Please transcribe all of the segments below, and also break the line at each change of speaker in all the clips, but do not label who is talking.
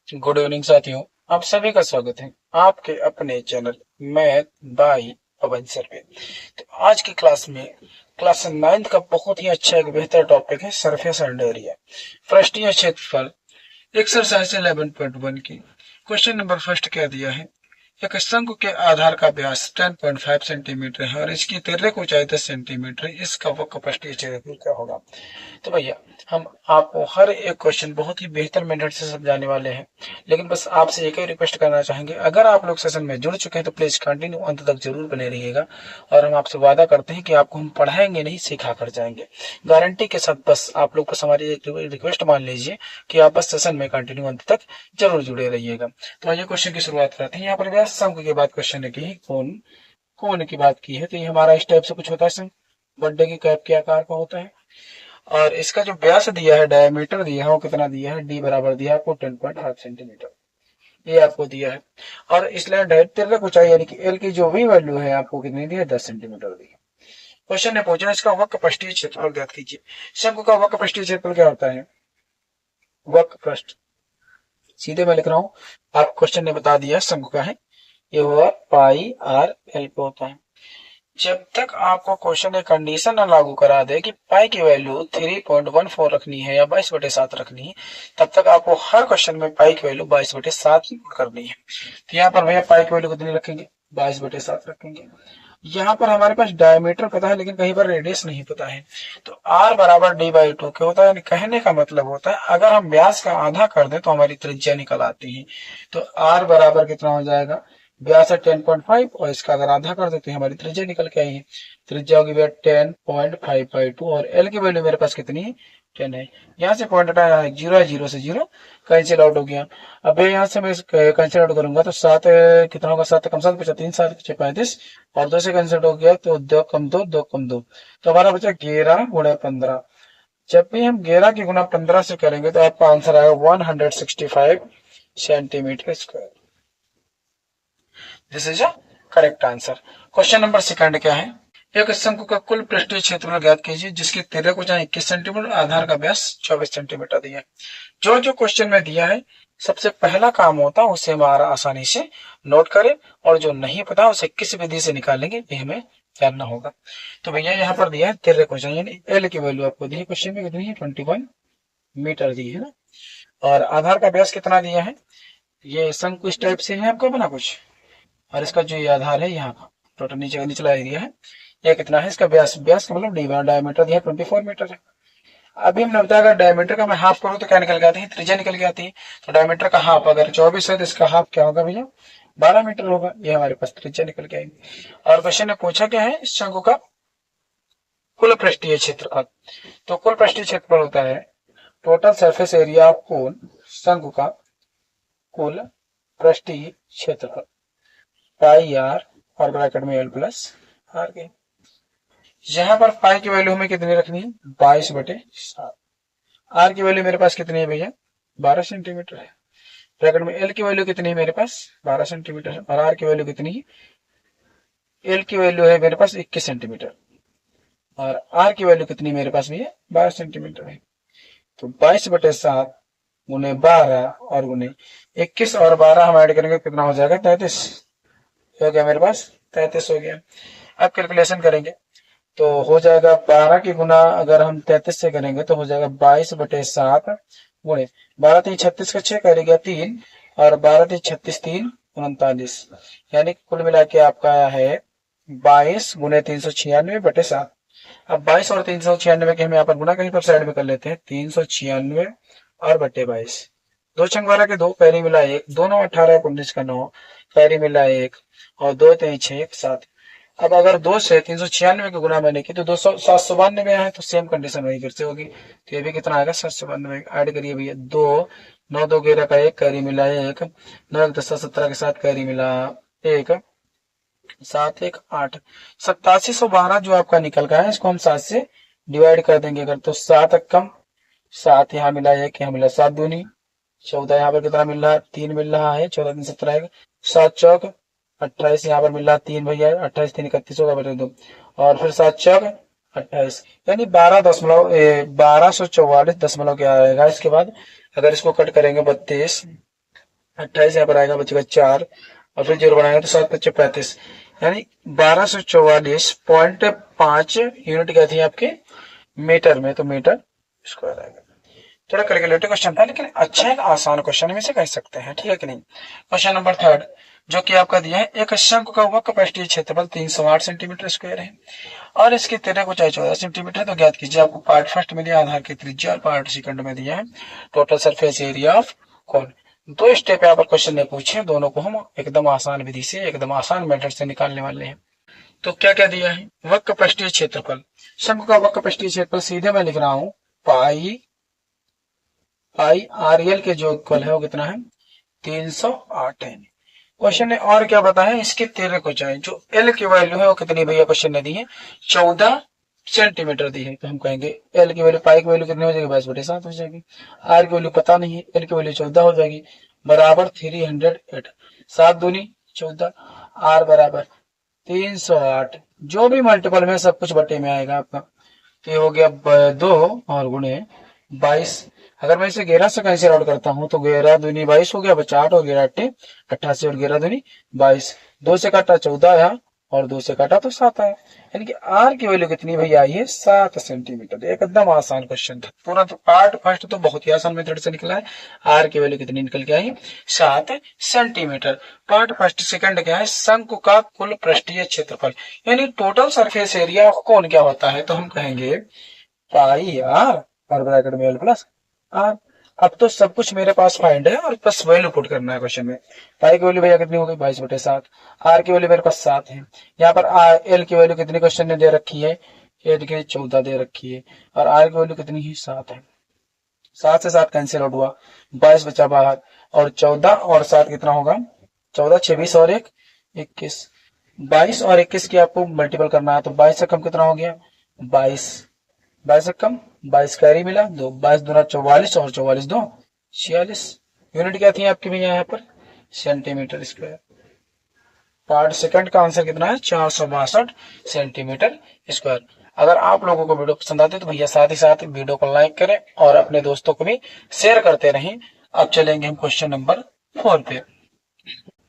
Good evening साथियों, आप सभी का स्वागत है आपके अपने चैनल मैथ बाय पवन सर पे। तो आज की क्लास में क्लास 9th का बहुत ही अच्छा एक बेहतर टॉपिक है सरफेस एंड एरिया, पृष्ठीय क्षेत्रफल। एक्सरसाइज 11.1 की क्वेश्चन नंबर फर्स्ट क्या दिया है। एक शंकु के आधार का व्यास 10.5 सेंटीमीटर है और इसकी तिर्यक ऊंचाई 10 सेंटीमीटर है। इसका वक्र पृष्ठीय क्षेत्रफल क्या होगा। तो भैया हम आपको हर एक क्वेश्चन बहुत ही बेहतर मेथड से समझाने वाले हैं, लेकिन बस आपसे एक ही रिक्वेस्ट करना चाहेंगे, अगर आप लोग सेशन में जुड़ चुके हैं तो प्लीज कंटिन्यू अंत तक जरूर बने रहिएगा। और हम आपसे वादा करते हैं कि आपको हम पढ़ाएंगे नहीं, सिखा कर जाएंगे गारंटी के साथ। बस आप लोग बस हमारी एक रिक्वेस्ट मान लीजिए कि आप बस सेशन में कंटिन्यू अंत तक जरूर जुड़े रहिएगा। तो आइए क्वेश्चन की शुरुआत करते हैं। यहाँ पर व्यास शंकु की बात क्वेश्चन ने की है, कौन की बात की है। तो ये हमारा इस टाइप से कुछ होता है, बर्थडे की कैप के आकार का होता है। और इसका जो व्यास दिया है, डायमीटर दिया है, वो कितना दिया है, डी बराबर दिया है आपको 10.5 सेंटीमीटर, ये आपको दिया है। और इस लाइन तिर्यक ऊंचाई यानी कि एल की जो भी वैल्यू है आपको कितनी दी है, 10 सेंटीमीटर दी है। क्वेश्चन ने पूछा इसका वक्र पृष्ठीय क्षेत्रफल ज्ञात कीजिए। शंकु का वक्र पृष्ठीय क्षेत्रफल क्या होता है, वक्र पृष्ठ, सीधे मैं लिख रहा हूं, आप क्वेश्चन ने बता दिया शंकु का है, ये हुआ पाई आर एल पे होता है। जब तक आपको क्वेश्चन एक कंडीशन ना लागू करा दे कि पाई की वैल्यू 3.14 रखनी है या 22/7 रखनी है, तब तक आपको हर क्वेश्चन में पाई की वैल्यू 22/7 ही करनी है। तो यहाँ पर भैया पाई की वैल्यू कितनी रखेंगे, 22/7 रखेंगे। यहाँ पर हमारे पास डायमीटर पता है लेकिन कहीं पर रेडियस नहीं पता है। तो r बराबर d/2 क्या होता है, यानी कहने का मतलब होता है अगर हम व्यास का आधा कर दें तो हमारी त्रिज्या निकल आती है। तो r बराबर कितना हो जाएगा, व्यास है 10.5 और इसका अगर आधा कर देते हैं हमारी त्रिज्या निकल के आई है। त्रिज्या होगी भैया 10.5/2 और एल की वैल्यू मेरे पास कितनी है, 10 है। यहाँ से पॉइंट हटाया, 0 है, 0 से 0 कैंसिल आउट हो गया। अब यहाँ से मैं कैंसिल आउट करूंगा तो 7 कितना होगा, 7 कम 7 बचा 3 7 पीछे 35 और 2 से कैंसिल हो गया तो 2 कम 2 2 कम 2, तो हमारा बचा 11 गुणा 15। जब भी हम 11 की गुणा 15 से करेंगे तो आपका आंसर आएगा 165 centimetre square. This is a correct answer. Question number second क्या है, एक शंकु का कुल पृष्ठीय क्षेत्रफल ज्ञात कीजिए जिसकी तिर्यक ऊंचाई 21 सेंटीमीटर, आधार का व्यास 24 सेंटीमीटर दिया है। जो जो क्वेश्चन में दिया है सबसे पहला काम होता है उसे हमारा आसानी से नोट करें, और जो नहीं पता उसे किस विधि से निकालेंगे ये हमें जानना होगा। तो भैया यहाँ पर दिया है तिर्यक ऊंचाई यानी एल की वैल्यू आपको दी है, क्वेश्चन में कितनी है, 21 मीटर दी है ना। और आधार का व्यास कितना दिया है, ये शंकु इस टाइप से है आपको बना कुछ, और इसका जो ये आधार है यहाँ का टोटल नीचे निचला एरिया है, यह कितना है, इसका व्यास, व्यास का मतलब डी डायमीटर दिया 24 मीटर है। अभी हमने बताया अगर डायमीटर का मैं हाफ करूँ तो क्या निकल के आती है, त्रिज्या निकल के आती है। तो डायमीटर का हाफ अगर 24 है तो इसका हाफ क्या होगा भैया, 12 मीटर होगा। ये हमारे पास त्रिज्या निकल के आएगी। और क्वेश्चन ने पूछा क्या है, शंकु का कुल पृष्ठीय क्षेत्रफल। तो कुल पृष्ठीय क्षेत्रफल होता है total surface area of cone, शंकु का कुल पृष्ठीय क्षेत्रफल पाई आर और ब्रैकेट में एल प्लस आर के। यहाँ पर पाई की वैल्यू हमें कितनी रखनी है, 22/7। आर की वैल्यू मेरे पास कितनी है भैया, 12 सेंटीमीटर है। ब्रैकेट में एल की वैल्यू कितनी है मेरे पास, 12 सेंटीमीटर है। और आर की वैल्यू कितनी है, एल की वैल्यू है मेरे पास 21 सेंटीमीटर और आर की वैल्यू कितनी मेरे पास भी है, 12 सेंटीमीटर है। तो 22/7 गुने 12 और गुने 21 और 12 हम ऐड करेंगे कितना हो जाएगा, 33 हो गया मेरे पास, 33 हो गया। अब कैलकुलेशन करेंगे तो हो जाएगा 12 की गुना अगर हम 33 से करेंगे तो हो जाएगा 22/7 गुणे 12 3 36 का 6 करेगा 3 और 12 3 36 3 39, यानी कुल मिला के आपका है 22 गुणे 396/7। अब 22 और 396 के हम यहाँ पर गुना कहीं पर साइड में कर लेते हैं, 396 और बटे 22, दो छंग 12 के दो, पैरी मिला एक, दोनों 18 19 का 9, पैरी मिला एक और 2 3 6 7। अब अगर 2 से 396 की गुना मैंने की तो 200 792 है, तो सेम कंडीशन वही फिर से होगी। तो ये भी कितना आएगा, 792 ऐड करिए भैया, 2 9 2 11 का 1 कैरी मिला 1, 9 1 10 17 के साथ कैरी मिला 1, 7 1 8, 8712 जो आपका निकल गया है इसको हम 7 से डिवाइड कर देंगे अगर, तो 7 कम 7 यहाँ मिला 1, यहाँ मिला 7 दूनी 14, यहाँ पर कितना मिल रहा है, 3 मिल रहा है, 14 3 17 आएगा, 7 चौक 28, यहाँ पर मिल रहा है 3 भैया, 28 3 31 होगा बटे 2 और फिर 7 चौक 28, यानी 12.44 क्या आएगा। इसके बाद अगर इसको कट करेंगे 32 28 यहाँ पर आएगा, बचेगा 4 और फिर 0 बनाएंगे तो 7 5 35, यानी 1244.5 यूनिट क्या थी आपके मीटर में, तो मीटर स्क्वायर आएगा। थोड़ा कैलकुलेटिव क्वेश्चन था लेकिन अच्छा एक आसान क्वेश्चन में से कह सकते हैं, ठीक है कि नहीं। क्वेश्चन नंबर 3 जो कि आपका दिया है, एक शंकु का वक्र पृष्ठीय क्षेत्रफल 308 सेंटीमीटर स्क्वायर है और इसकी तिर्यक ऊंचाई 14 सेंटीमीटर, तो ज्ञात कीजिए। आपको पार्ट फर्स्ट में दिया आधार की त्रिज्या और पार्ट सेकंड में दिया है total surface area of cone. दो स्टेप यहाँ पर क्वेश्चन ने पूछे, दोनों को हम एकदम आसान विधि से, एकदम आसान मेथड से निकालने वाले हैं। तो क्या क्या दिया है, वक्र पृष्ठीय क्षेत्रफल, शंकु का वक्र पृष्ठीय क्षेत्रफल सीधे मैं लिख रहा हूं पाई आर एल के जो इक्वल है वो कितना है 308 है। क्वेश्चन ने और क्या बताया, इसके तिर्यक ऊंचाई जो एल की वैल्यू है वो कितनी भैया क्वेश्चन ने दी है 14 सेंटीमीटर दी है, तो हम कहेंगे एल की वैल्यू, पाई की वैल्यू कितनी हो जाएगी 22/7 हो जाएगी, आर की वैल्यू पता नहीं है, एल की वैल्यू 14 हो जाएगी, बराबर 308, 7 दूनी 14, आर बराबर 308, जो भी मल्टीपल में सब कुछ बटे में आएगा आपका, तो ये हो गया 2 और गुणे 22। अगर मैं इसे 11 से कैंसिल आउट करता हूं तो 11 दूनी 22 हो गया, बचा 8 और 11 8 88 और 11 दूनी 22, 2 से काटा 14 आया और 2 से काटा तो 7 आया, यानी कि आर की वैल्यू कितनी भैया आई है 7 सेंटीमीटर। एकदम आसान क्वेश्चन था, तुरंत पार्ट फर्स्ट तो बहुत ही आसान मेथड से निकला है। आर की वैल्यू कितनी निकल के आई 7 सेंटीमीटर। पार्ट फर्स्ट सेकंड क्या है, शंकु का कुल पृष्ठीय क्षेत्रफल यानी टोटल सरफेस एरिया कौन क्या होता है, तो हम कहेंगे पाई आर और ब्रैकेट में एल प्लस आर। अब तो सब कुछ मेरे पास फाइंड है और बस वैल्यू पुट करना है क्वेश्चन में। पाई की वैल्यू भैया कितनी हो गई 22/7, आर की वैल्यू मेरे पास 7 है, यहाँ पर एल की वैल्यू कितनी क्वेश्चन ने दे रखी है, ये देखिए 14 दे रखी है, और आर की वैल्यू कितनी है 7 है, 7 से 7 कैंसिल आउट हुआ, 22 बचा बाहर, और 14 और 7 कितना होगा 14 26 और 1 21, 22 और 21 की आपको मल्टीपल करना है, तो 22 से कम कितना हो गया 22, 22 से कम 22 कैरी मिला 2, 22 दूना 44 और 44 2 46, यूनिट क्या थी आपकी भैया यहाँ पर सेंटीमीटर स्क्वायर। पार्ट सेकंड का आंसर कितना है 462 सेंटीमीटर स्क्वायर। अगर आप लोगों को वीडियो पसंद आती है तो भैया साथ ही साथ वीडियो को लाइक करें और अपने दोस्तों को भी शेयर करते रहें। अब चलेंगे हम क्वेश्चन नंबर 4 पे।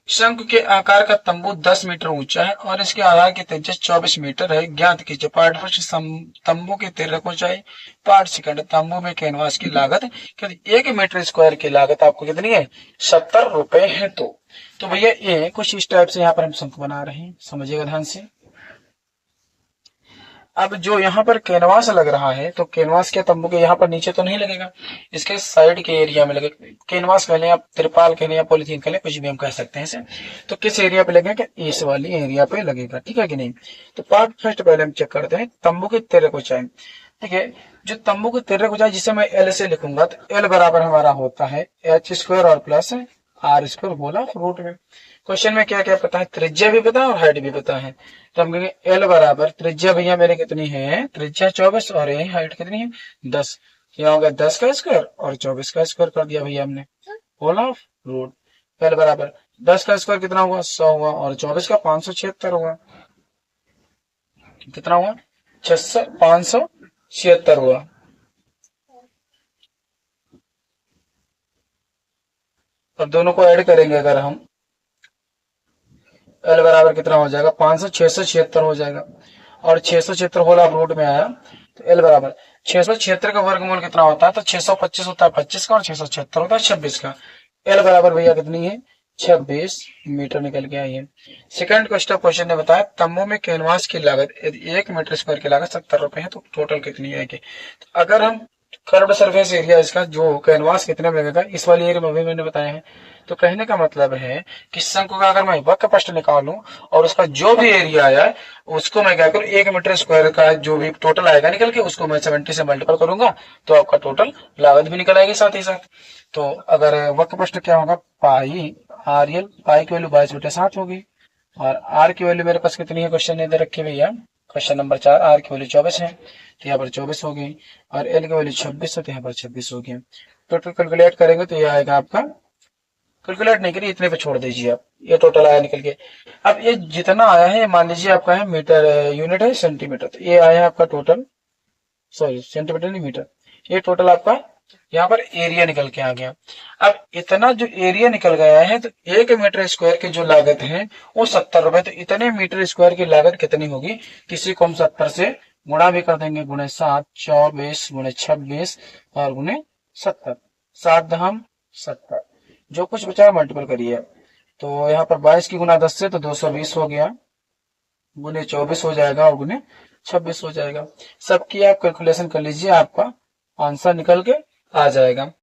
शंकु के आकार का तंबू 10 मीटर ऊंचा है और इसके आधार की त्रिज्या 24 मीटर है, ज्ञात कीजिए। पार्ट फर्स्ट तंबू की तिर्यक ऊंचाई, पार्ट सेकंड तंबू में कैनवास की लागत, 1 मीटर स्क्वायर की लागत आपको कितनी है 70 रुपए है। तो भैया ये कुछ इस टाइप से यहाँ पर हम शंकु बना रहे हैं, समझिएगा ध्यान से। अब जो यहाँ पर कैनवास लग रहा है तो कैनवास के तंबू के यहाँ पर नीचे तो नहीं लगेगा, इसके साइड के एरिया में लगेगा। कैनवास कह लें, आप तिरपाल कह लें या पॉलिथीन कह लें, कुछ भी हम कह सकते हैं इसे। तो किस एरिया पे लगेगा, इस वाली एरिया पे लगेगा, ठीक है कि नहीं। तो पार्ट फर्स्ट पहले हम चेक करते हैं तंबू की तिर्यक ऊंचाई। ठीक है, जो तंबू की तिर्यक ऊंचाई जिसे मैं एल से लिखूंगा तो एल बराबर हमारा होता है h² और प्लस r² बोला रूट में। क्वेश्चन में क्या क्या पता है, त्रिज्या भी पता है और हाइट भी पता है, तो हम कहेंगे एल बराबर त्रिज्या भैया मेरे कितनी है, त्रिज्या 24 और ये हाइट कितनी है 10, यहाँ हो गया 10 का स्क्वायर और 24 का स्क्वायर कर दिया भैया हमने होल ऑफ रूट। एल बराबर 10 का स्क्वायर कितना हुआ 100 हुआ और 24 का 576 हुआ, कितना हुआ 576 हुआ। अब दोनों को ऐड करेंगे अगर हम, एल बराबर कितना हो जाएगा 676 हो जाएगा और 676 होल ऑफ रूट में आया, तो एल बराबर 676 का वर्गमूल कितना होता है, तो 625 होता है 25 का और 676 होता है 26 का। एल बराबर भैया कितनी है 26 मीटर निकल के आई है। सेकंड क्वेश्चन ने बताया तंबू में कैनवास की लागत यदि 1 मीटर स्क्वायर की लागत 70 रुपए है तो टोटल कितनी आएगी। तो अगर हम कर्व्ड सरफेस एरिया इसका जो कैनवास कितने में लगेगा इस वाली एरिया में भी मैंने बताया है। तो कहने का मतलब है कि शंकु का अगर मैं वक्र पृष्ठ निकालूं और उसका जो भी एरिया आया है उसको मैं क्या करूं 1 मीटर स्क्वायर का जो भी टोटल आएगा निकल के उसको मैं 70 से मल्टीपल करूंगा तो आपका टोटल लागत भी निकल आएगी साथ ही साथ। तो अगर वक्र पृष्ठ क्या होगा पाई आर एल, पाई की वैल्यू 22/7 होगी और आर की वैल्यू मेरे पास कितनी है क्वेश्चन ने दे रखी भैया, क्वेश्चन नंबर 4 आर की वैल्यू 24 है तो यहाँ पर 24 हो गई और एल की वैल्यू 26 है तो यहाँ पर 26 हो गई। टोटल कैलकुलेट करेंगे तो ये आएगा आपका, कैलकुलेट नहीं करिए इतने पे छोड़ दीजिए आप, ये टोटल आया निकल के। अब ये जितना आया है मान लीजिए आपका है मीटर, यूनिट है सेंटीमीटर, तो ये आया आपका टोटल, सॉरी सेंटीमीटर नहीं मीटर, ये टोटल आपका यहाँ पर एरिया निकल के आ गया। अब इतना जो एरिया निकल गया है तो 1 मीटर स्क्वायर की जो लागत है वो 70 रुपए। तो इतने मीटर स्क्वायर की लागत कितनी होगी, किसी को हम 70 से गुणा भी कर देंगे, गुणे 7, 24 गुणे 26 और गुणे 70, 7×7, जो कुछ बचा मल्टीपल करिए। तो यहाँ पर 22 की गुना 10 से तो 220 हो गया, गुने 24 हो जाएगा और गुने 26 हो जाएगा। सबकी आप कैलकुलेशन कर लीजिए, आपका आंसर निकल के आ जाएगा।